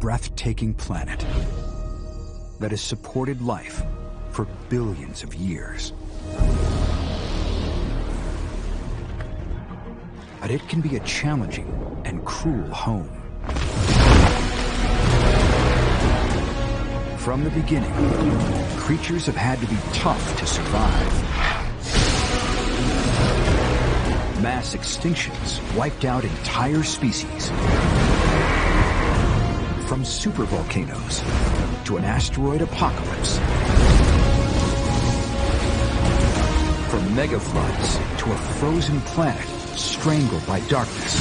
breathtaking planet that has supported life for billions of years. But it can be a challenging and cruel home. From the beginning, creatures have had to be tough to survive. Mass extinctions wiped out entire species. From supervolcanoes to an asteroid apocalypse. From megafloods to a frozen planet strangled by darkness.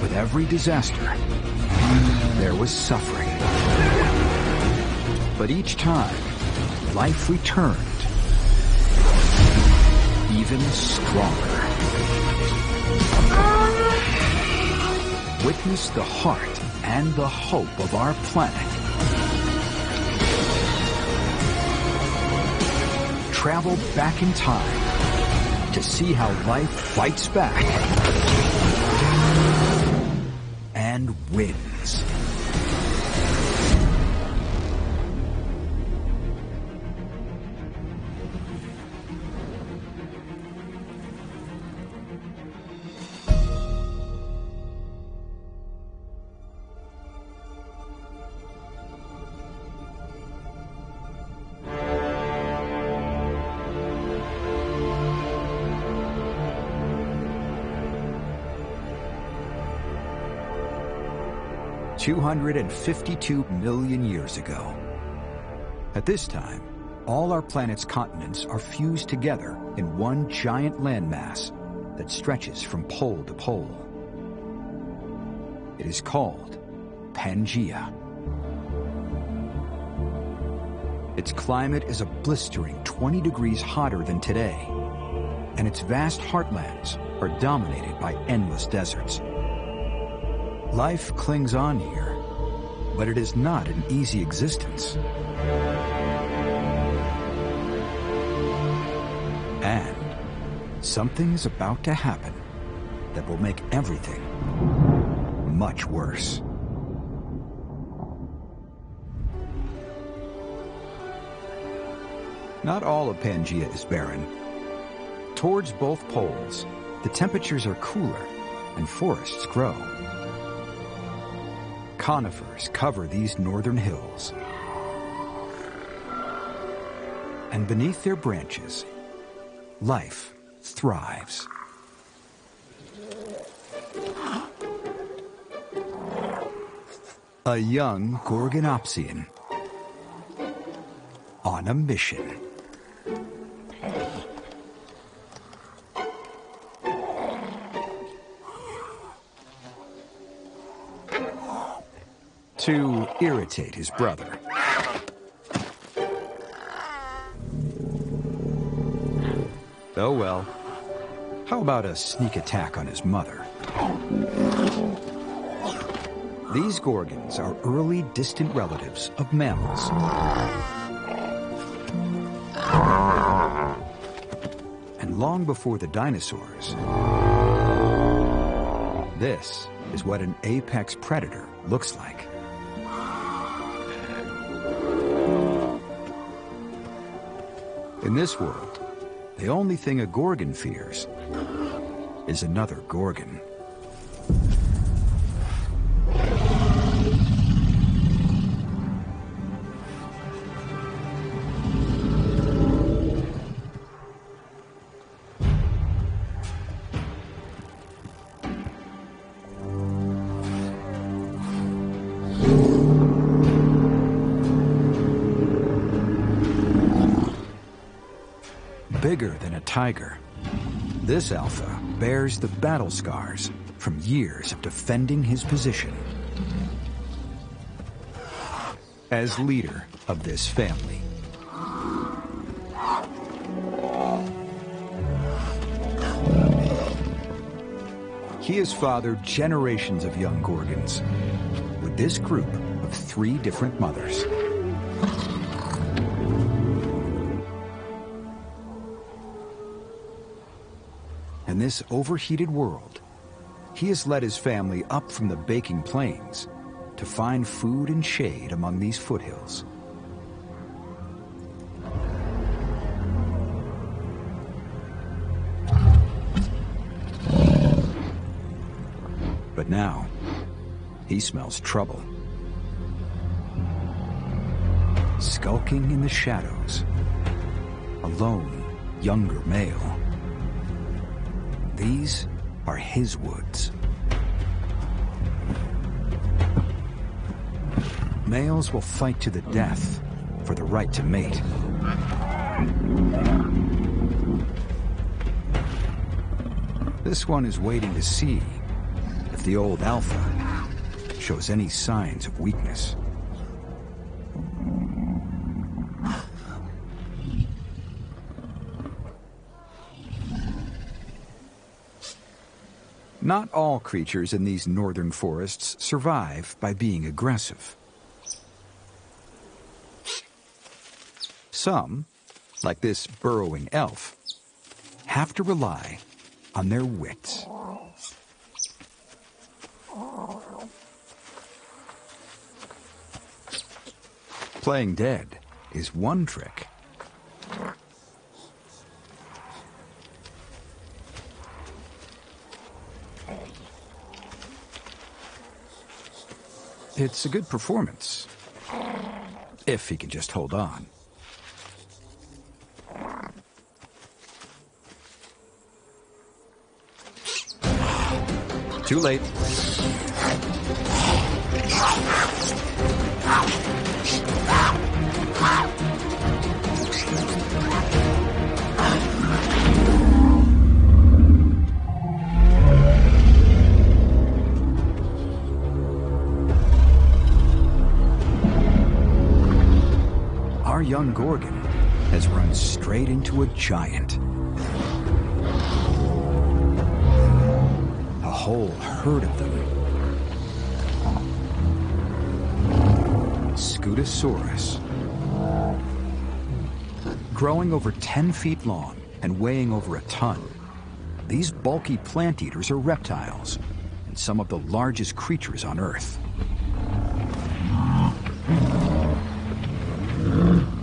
With every disaster, there was suffering. But each time, life returned even stronger. Witness the heart and the hope of our planet. Travel back in time to see how life fights back and wins. $252 million years ago. At this time, all our planet's continents are fused together in one giant landmass that stretches from pole to pole. It is called Pangaea. Its climate is a blistering 20 degrees hotter than today, and its vast heartlands are dominated by endless deserts. Life clings on here, but it is not an easy existence. And something is about to happen that will make everything much worse. Not all of Pangaea is barren. Towards both poles, the temperatures are cooler and forests grow. Conifers cover these northern hills. And beneath their branches, life thrives. A young gorgonopsid on a mission. To irritate his brother. Oh well, how about a sneak attack on his mother? These gorgons are early distant relatives of mammals. And long before the dinosaurs, this is what an apex predator looks like. In this world, the only thing a gorgon fears is another gorgon. Bigger than a tiger, this alpha bears the battle scars from years of defending his position as leader of this family. He has fathered generations of young gorgons with this group of 3 different mothers. In this overheated world, he has led his family up from the baking plains to find food and shade among these foothills. But now, he smells trouble. Skulking in the shadows, a lone, younger male. These are his woods. Males will fight to the death for the right to mate. This one is waiting to see if the old alpha shows any signs of weakness. Not all creatures in these northern forests survive by being aggressive. Some, like this burrowing elf, have to rely on their wits. Playing dead is one trick. It's a good performance, if he can just hold on. Too late. Our young Gorgon has run straight into a giant. A whole herd of them. Scutosaurus. Growing over 10 feet long and weighing over a ton, these bulky plant eaters are reptiles and some of the largest creatures on Earth.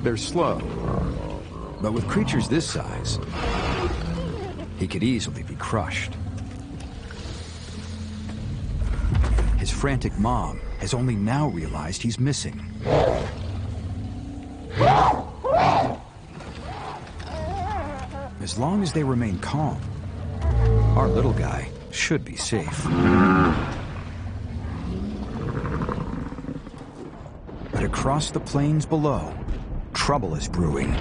They're slow, but with creatures this size, he could easily be crushed. His frantic mom has only now realized he's missing. As long as they remain calm, our little guy should be safe. But across the plains below, trouble is brewing.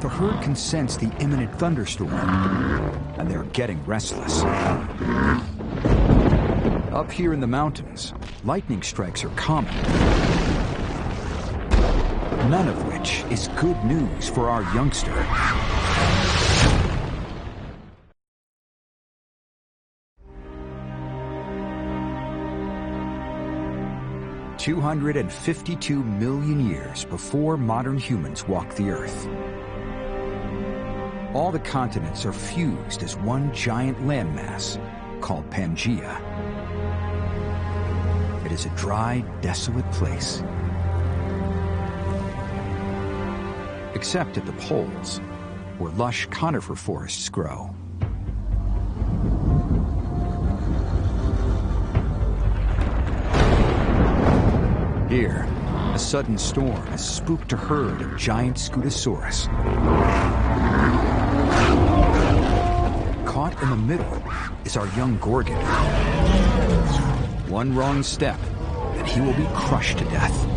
The herd can sense the imminent thunderstorm, and they're getting restless. Up here in the mountains, lightning strikes are common. None of which is good news for our youngster. 252 million years before modern humans walked the Earth. All the continents are fused as one giant landmass called Pangaea. It is a dry, desolate place. Except at the poles, where lush conifer forests grow. Here, a sudden storm has spooked a herd of giant Scutosaurus. Caught in the middle is our young Gorgon. One wrong step, and he will be crushed to death.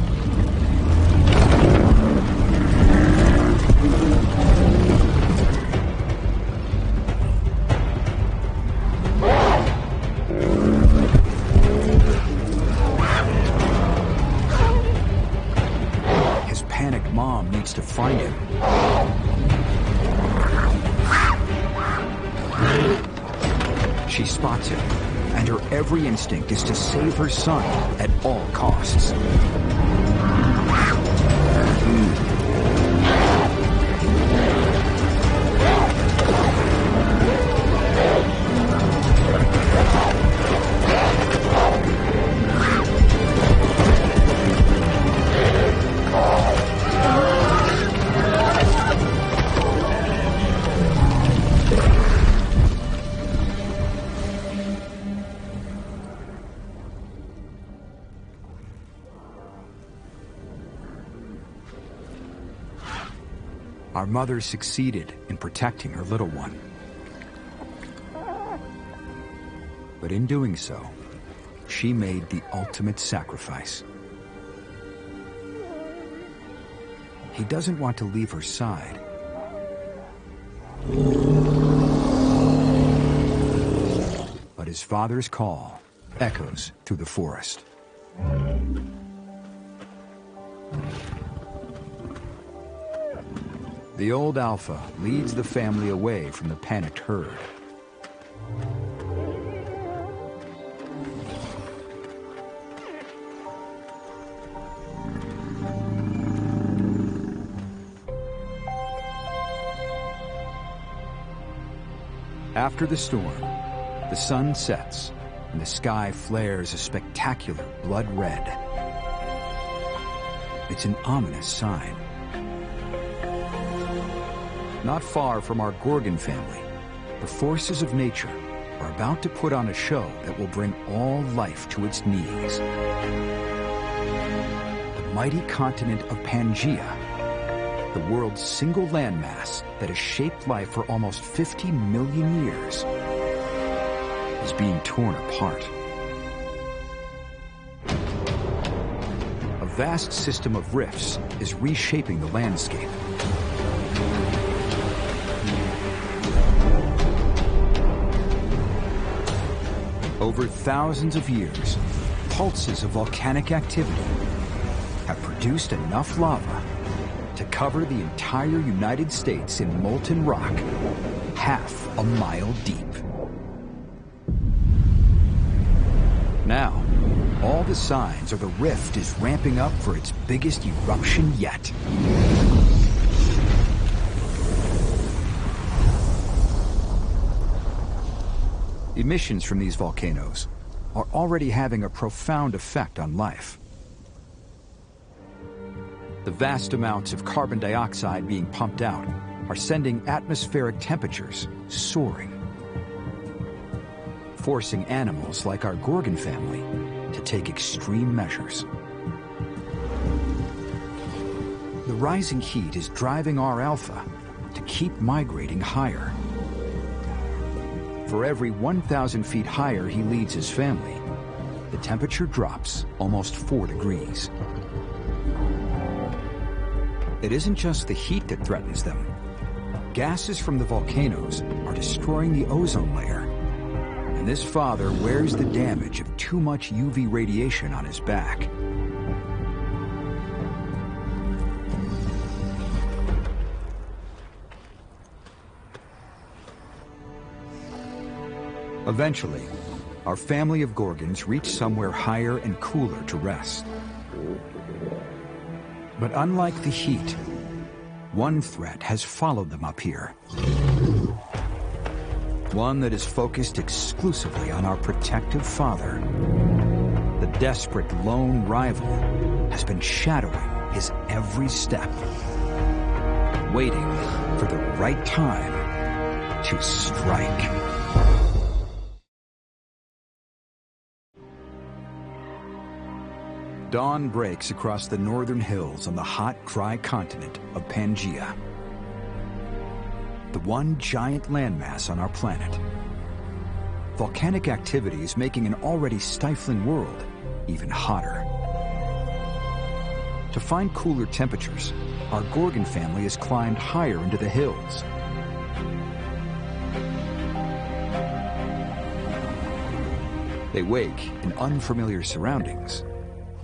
To find him. She spots him, and her every instinct is to save her son at all costs. Our mother succeeded in protecting her little one. But in doing so, she made the ultimate sacrifice. He doesn't want to leave her side. But his father's call echoes through the forest. The old alpha leads the family away from the panicked herd. After the storm, the sun sets and the sky flares a spectacular blood red. It's an ominous sign. Not far from our Gorgon family, the forces of nature are about to put on a show that will bring all life to its knees. The mighty continent of Pangaea, the world's single landmass that has shaped life for almost 50 million years, is being torn apart. A vast system of rifts is reshaping the landscape. Over thousands of years, pulses of volcanic activity have produced enough lava to cover the entire United States in molten rock, half a mile deep. Now, all the signs are the rift is ramping up for its biggest eruption yet. Emissions from these volcanoes are already having a profound effect on life. The vast amounts of carbon dioxide being pumped out are sending atmospheric temperatures soaring, forcing animals like our Gorgon family to take extreme measures. The rising heat is driving our alpha to keep migrating higher. For every 1,000 feet higher he leads his family, the temperature drops almost 4 degrees. It isn't just the heat that threatens them. Gases from the volcanoes are destroying the ozone layer, and this father wears the damage of too much UV radiation on his back. Eventually, our family of Gorgons reach somewhere higher and cooler to rest. But unlike the heat, one threat has followed them up here. One that is focused exclusively on our protective father. The desperate lone rival has been shadowing his every step, waiting for the right time to strike. Dawn breaks across the northern hills on the hot, dry continent of Pangaea. The one giant landmass on our planet. Volcanic activity is making an already stifling world even hotter. To find cooler temperatures, our Gorgon family has climbed higher into the hills. They wake in unfamiliar surroundings,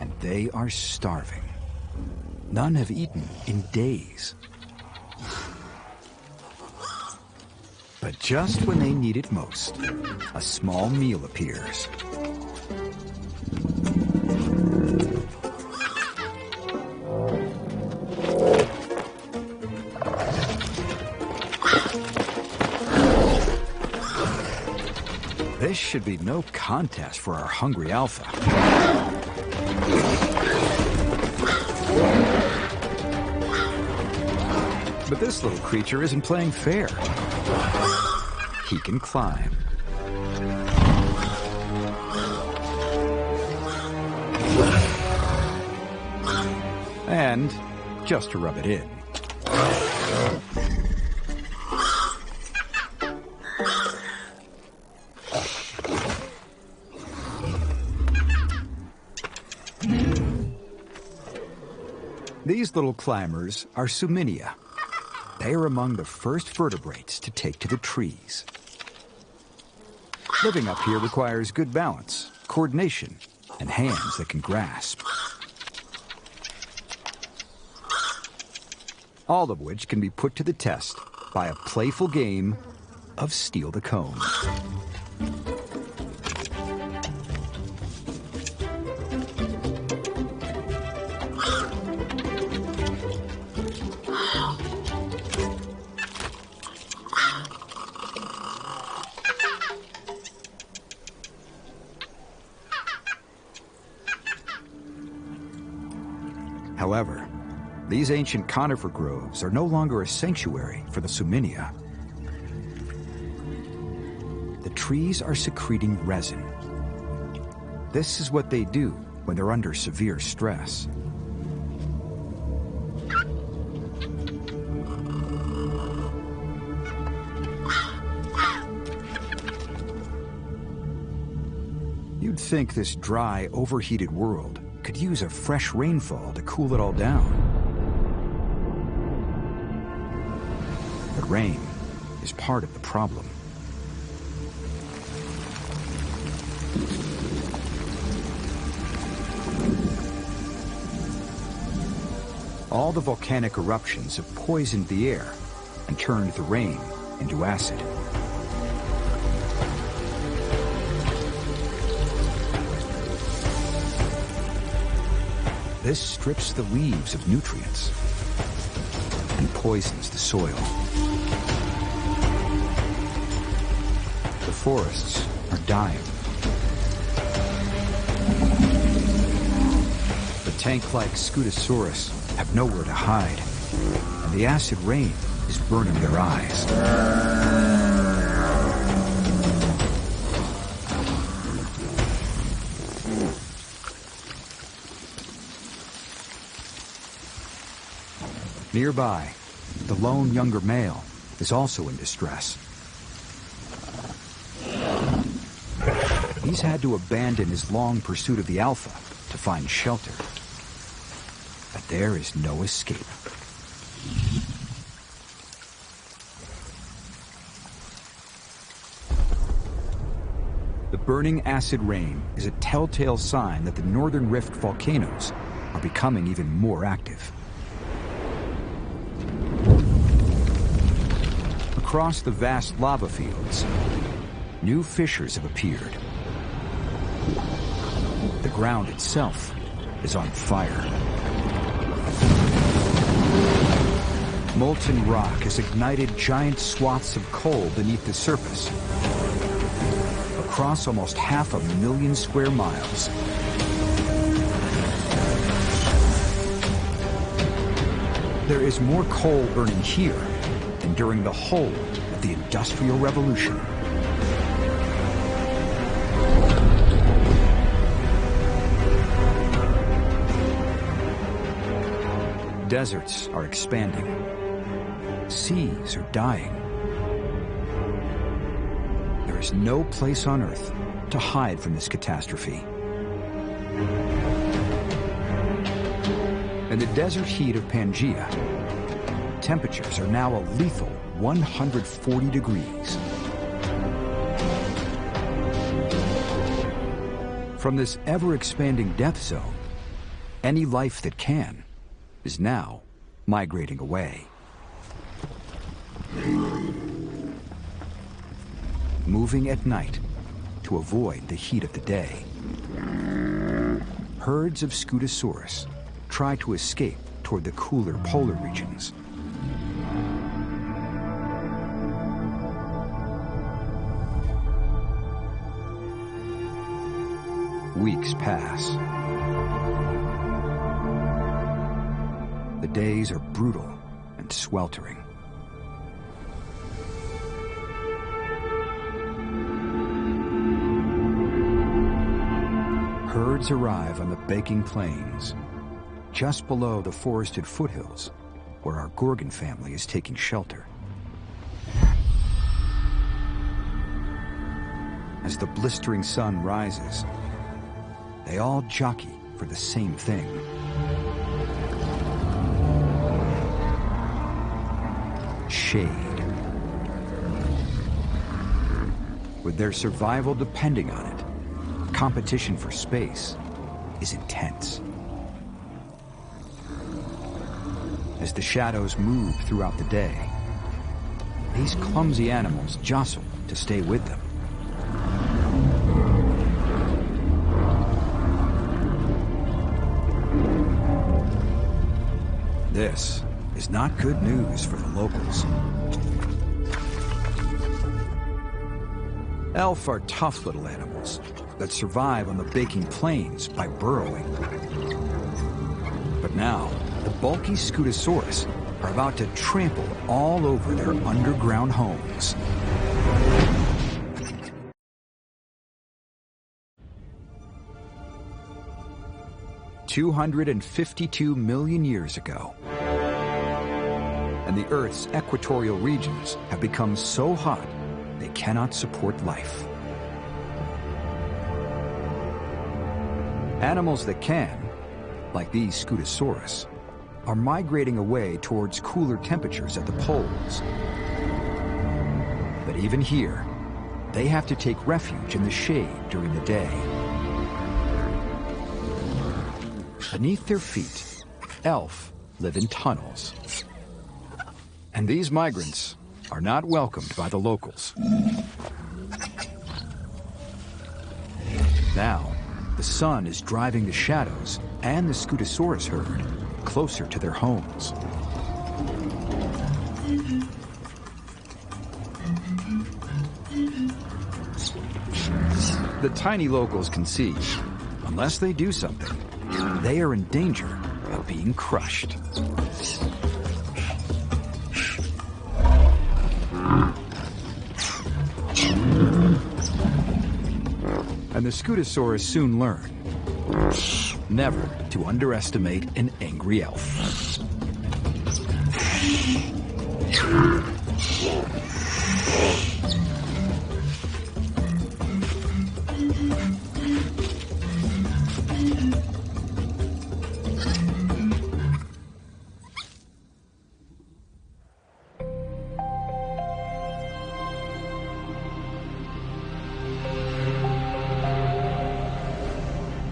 and they are starving. None have eaten in days. But just when they need it most, a small meal appears. This should be no contest for our hungry alpha. But this little creature isn't playing fair. He can climb. And just to rub it in, These little climbers are Suminia. They are among the first vertebrates to take to the trees. Living up here requires good balance, coordination, and hands that can grasp. All of which can be put to the test by a playful game of steal the cone. However, these ancient conifer groves are no longer a sanctuary for the Suminia. The trees are secreting resin. This is what they do when they're under severe stress. You'd think this dry, overheated world could use a fresh rainfall to cool it all down. But rain is part of the problem. All the volcanic eruptions have poisoned the air and turned the rain into acid. This strips the leaves of nutrients and poisons the soil. The forests are dying. The tank-like Scutosaurus have nowhere to hide, and the acid rain is burning their eyes. Nearby, the lone younger male is also in distress. He's had to abandon his long pursuit of the alpha to find shelter. But there is no escape. The burning acid rain is a telltale sign that the Northern Rift volcanoes are becoming even more active. Across the vast lava fields, new fissures have appeared. The ground itself is on fire. Molten rock has ignited giant swaths of coal beneath the surface, across almost 500,000 square miles. There is more coal burning here than during the whole of the Industrial Revolution. Deserts are expanding. Seas are dying. There is no place on Earth to hide from this catastrophe. In the desert heat of Pangaea, temperatures are now a lethal 140 degrees. From this ever-expanding death zone, any life that can is now migrating away. Moving at night to avoid the heat of the day. Herds of Scutosaurus try to escape toward the cooler polar regions. Weeks pass. The days are brutal and sweltering. Herds arrive on the baking plains, just below the forested foothills where our Gorgon family is taking shelter. As the blistering sun rises, they all jockey for the same thing. Shade. With their survival depending on it, competition for space is intense. As the shadows move throughout the day, these clumsy animals jostle to stay with them. This is not good news for the locals. Elf are tough little animals that survive on the baking plains by burrowing. But now, the bulky Scutosaurus are about to trample all over their underground homes. $252 million years ago, and the Earth's equatorial regions have become so hot they cannot support life. Animals that can, like these Scutosaurus, are migrating away towards cooler temperatures at the poles. But even here, they have to take refuge in the shade during the day. Beneath their feet, elf live in tunnels. And these migrants are not welcomed by the locals. Now, the sun is driving the shadows and the Scutosaurus herd closer to their homes. The tiny locals can see, unless they do something, they are in danger of being crushed. And the Scutosaurus soon learn never to underestimate an angry elf.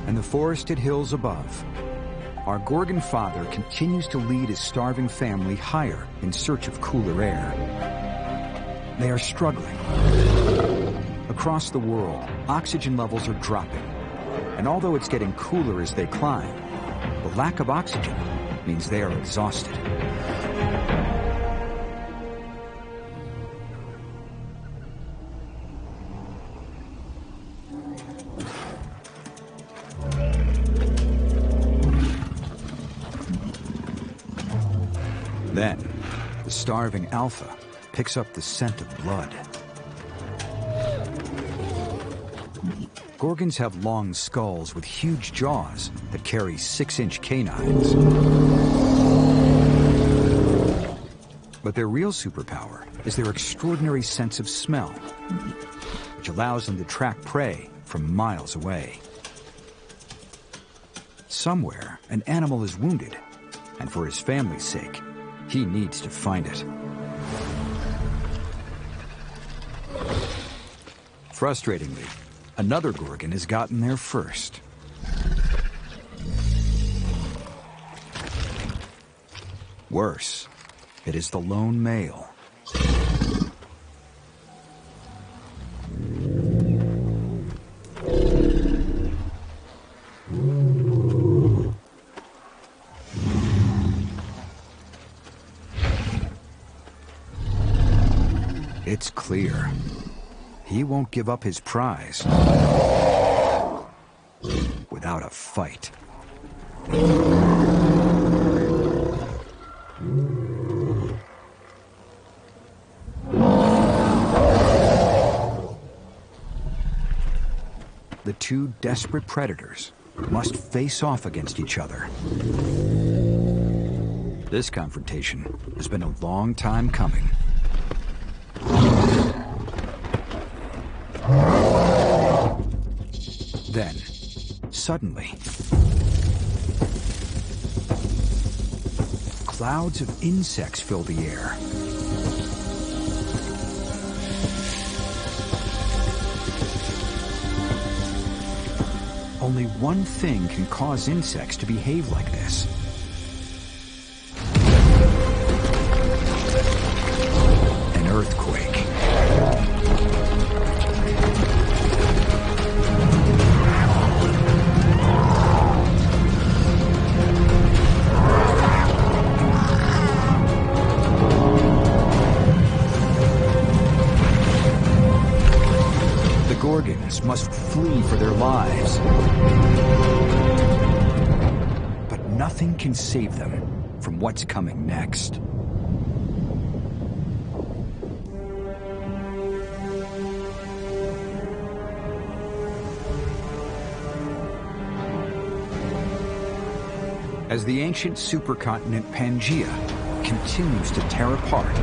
In the forested hills above, our Gorgon father continues to lead his starving family higher in search of cooler air. They are struggling. Across the world, oxygen levels are dropping. And although it's getting cooler as they climb, the lack of oxygen means they are exhausted. Then, the starving alpha picks up the scent of blood. Gorgons have long skulls with huge jaws that carry 6-inch canines. But their real superpower is their extraordinary sense of smell, which allows them to track prey from miles away. Somewhere, an animal is wounded, and for his family's sake, he needs to find it. Frustratingly, another Gorgon has gotten there first. Worse, it is the lone male. It's clear. He won't give up his prize without a fight. The two desperate predators must face off against each other. This confrontation has been a long time coming. Then, suddenly, clouds of insects fill the air. Only one thing can cause insects to behave like this. An earthquake. Gorgons must flee for their lives. But nothing can save them from what's coming next. As the ancient supercontinent Pangaea continues to tear apart,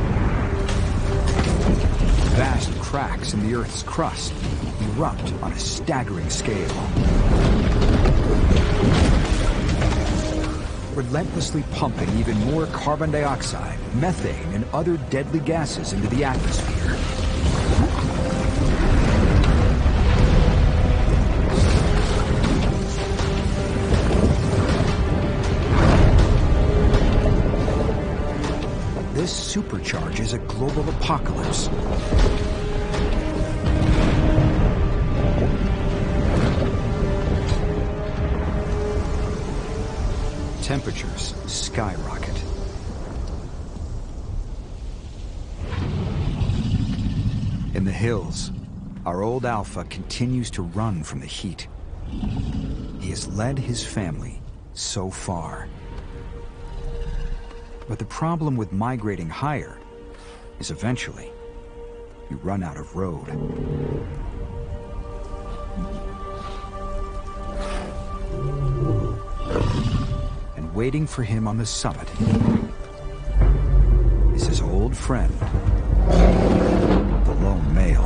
vast cracks in the Earth's crust erupt on a staggering scale. Relentlessly pumping even more carbon dioxide, methane, and other deadly gases into the atmosphere. This supercharges a global apocalypse. Temperatures skyrocket. In the hills, our old Alpha continues to run from the heat. He has led his family so far. But the problem with migrating higher is eventually you run out of road. And waiting for him on the summit is his old friend, the lone male.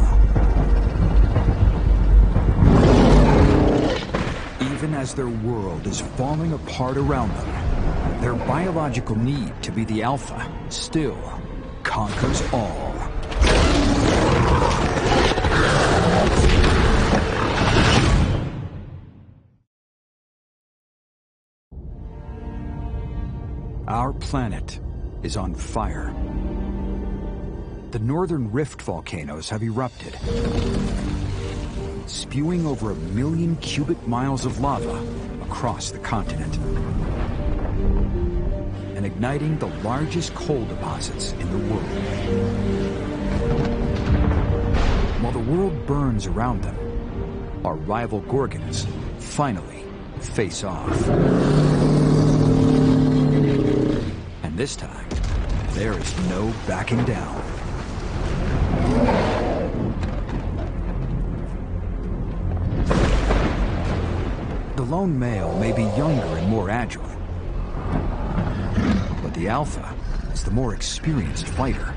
Even as their world is falling apart around them, their biological need to be the Alpha still conquers all. Our planet is on fire. The northern rift volcanoes have erupted, spewing over 1 million cubic miles of lava across the continent, and igniting the largest coal deposits in the world. While the world burns around them, our rival Gorgons finally face off. And this time, there is no backing down. The lone male may be younger and more agile, but the Alpha is the more experienced fighter.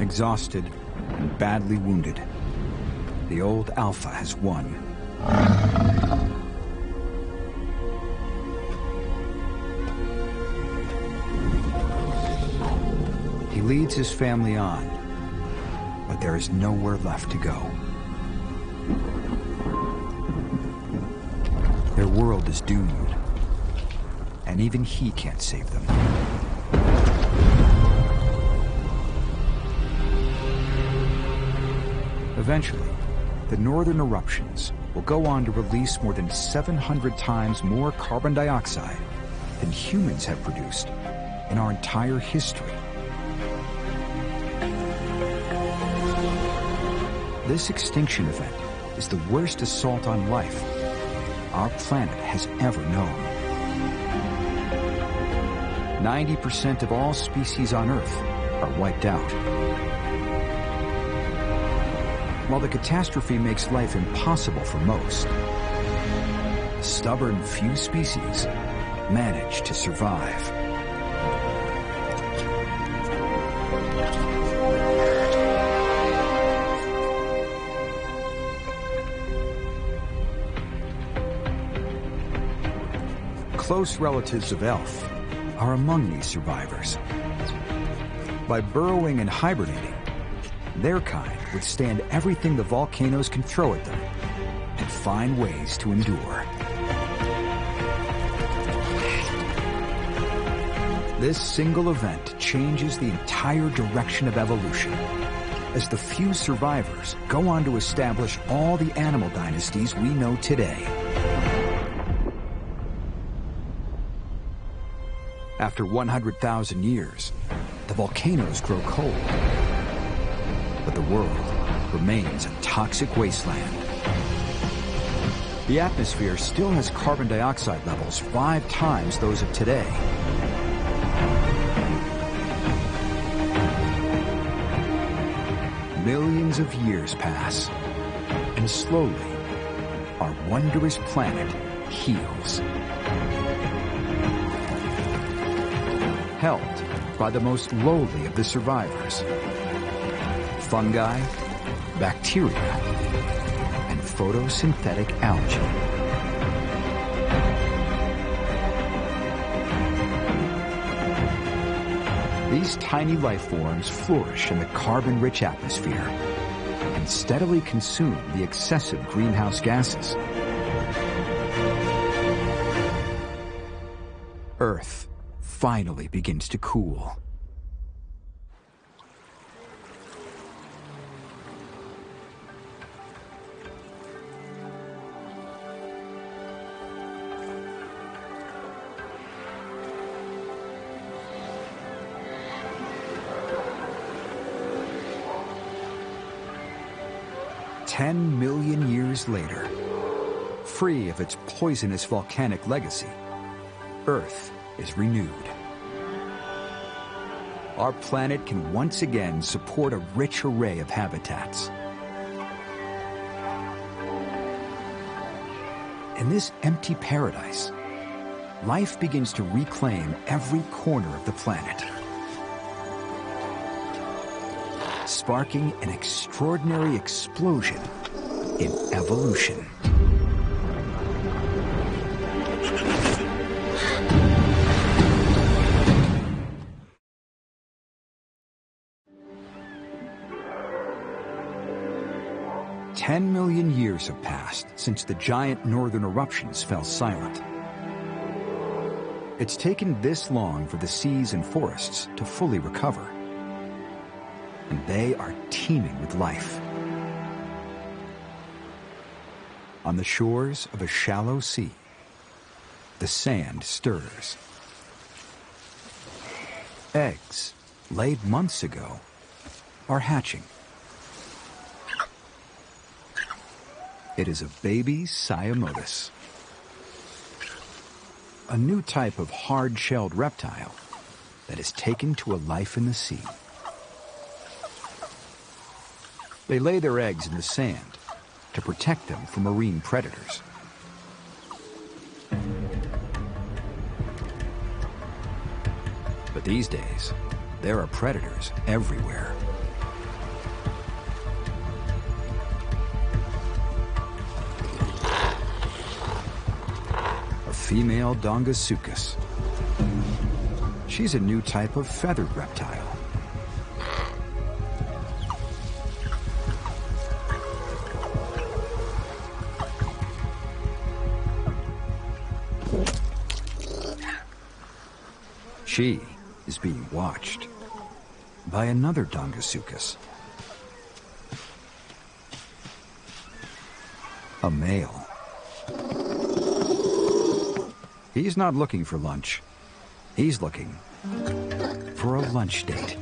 Exhausted and badly wounded, the old Alpha has won. leads his family on, but there is nowhere left to go. Their world is doomed, and even he can't save them. Eventually, the northern eruptions will go on to release more than 700 times more carbon dioxide than humans have produced in our entire history. This extinction event is the worst assault on life our planet has ever known. 90% of all species on Earth are wiped out. While the catastrophe makes life impossible for most, stubborn few species manage to survive. Close relatives of elf are among these survivors. By burrowing and hibernating, their kind withstand everything the volcanoes can throw at them and find ways to endure. This single event changes the entire direction of evolution, as the few survivors go on to establish all the animal dynasties we know today. After 100,000 years, the volcanoes grow cold, but the world remains a toxic wasteland. The atmosphere still has carbon dioxide levels 5 times those of today. Millions of years pass, and slowly, our wondrous planet heals. Helped by the most lowly of the survivors: fungi, bacteria, and photosynthetic algae. These tiny life forms flourish in the carbon-rich atmosphere and steadily consume the excessive greenhouse gases. Earth finally begins to cool. "10 million years later, free of its poisonous volcanic legacy, Earth is renewed. Our planet can once again support a rich array of habitats. In this empty paradise, life begins to reclaim every corner of the planet, sparking an extraordinary explosion in evolution. "10 million years have passed since the giant northern eruptions fell silent. It's taken this long for the seas and forests to fully recover, and they are teeming with life. On the shores of a shallow sea, the sand stirs. Eggs, laid months ago, are hatching. It is a baby Siamotus, a new type of hard-shelled reptile that is taken to a life in the sea. They lay their eggs in the sand to protect them from marine predators. But these days, there are predators everywhere. A female Dongasuchus. She's a new type of feathered reptile, She is being watched by another Dongasuchus. A male. He's not looking for lunch. He's looking for a lunch date.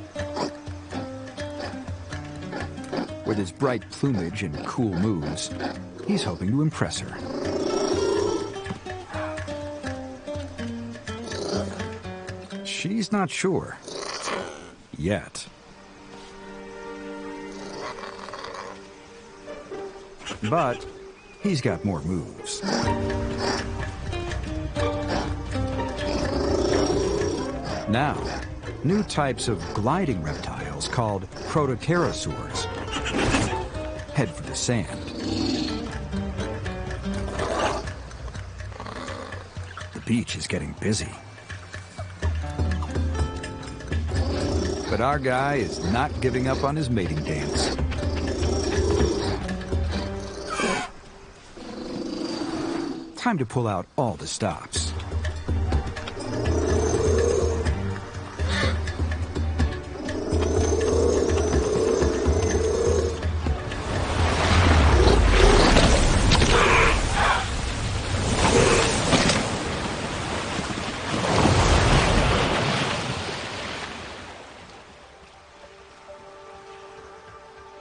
With his bright plumage and cool moves, he's hoping to impress her. She's not sure. Yet. But he's got more moves. Now, new types of gliding reptiles called protopterosaurs head for the sand. The beach is getting busy. But our guy is not giving up on his mating dance. Time to pull out all the stops.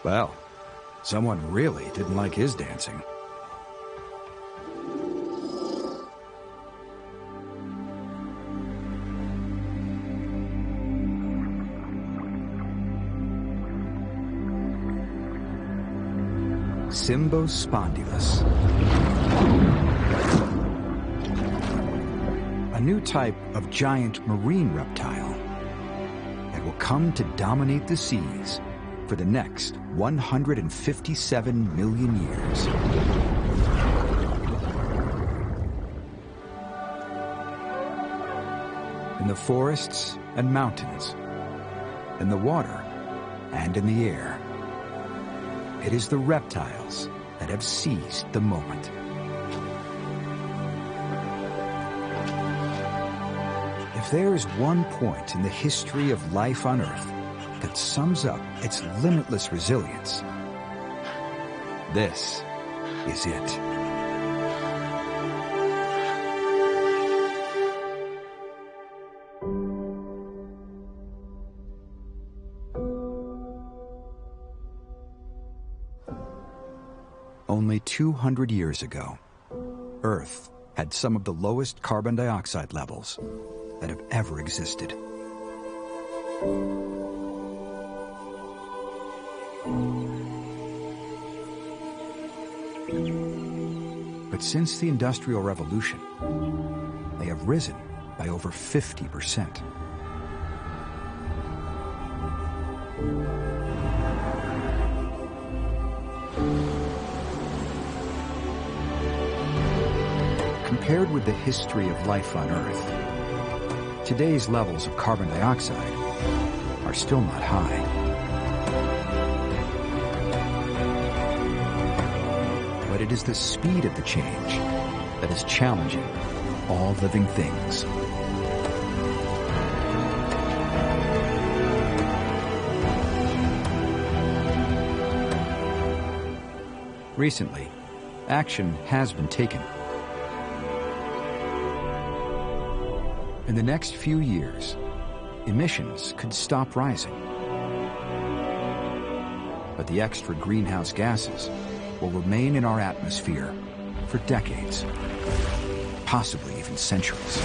Well, someone really didn't like his dancing. Cymbospondylus. A new type of giant marine reptile that will come to dominate the seas for the next 157 million years. In the forests and mountains, in the water and in the air, it is the reptiles that have seized the moment. If there is one point in the history of life on Earth that sums up its limitless resilience, this is it. Only 200 years ago, Earth had some of the lowest carbon dioxide levels that have ever existed. But since the Industrial Revolution, they have risen by over 50%. Compared with the history of life on Earth, today's levels of carbon dioxide are still not high. But it is the speed of the change that is challenging all living things. Recently, action has been taken. In the next few years, emissions could stop rising. But the extra greenhouse gases will remain in our atmosphere for decades, possibly even centuries.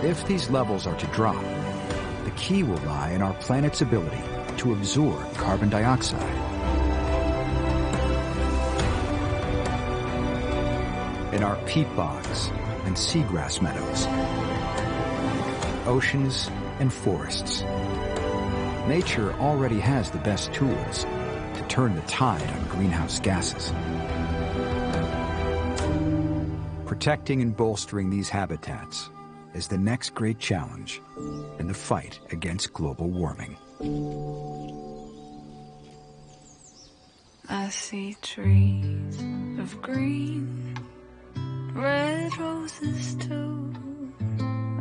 If these levels are to drop, the key will lie in our planet's ability to absorb carbon dioxide. In our peat bogs and seagrass meadows, oceans and forests, nature already has the best tools to turn the tide on greenhouse gases. Protecting and bolstering these habitats is the next great challenge in the fight against global warming. I see trees of green, red roses too.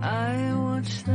I watch them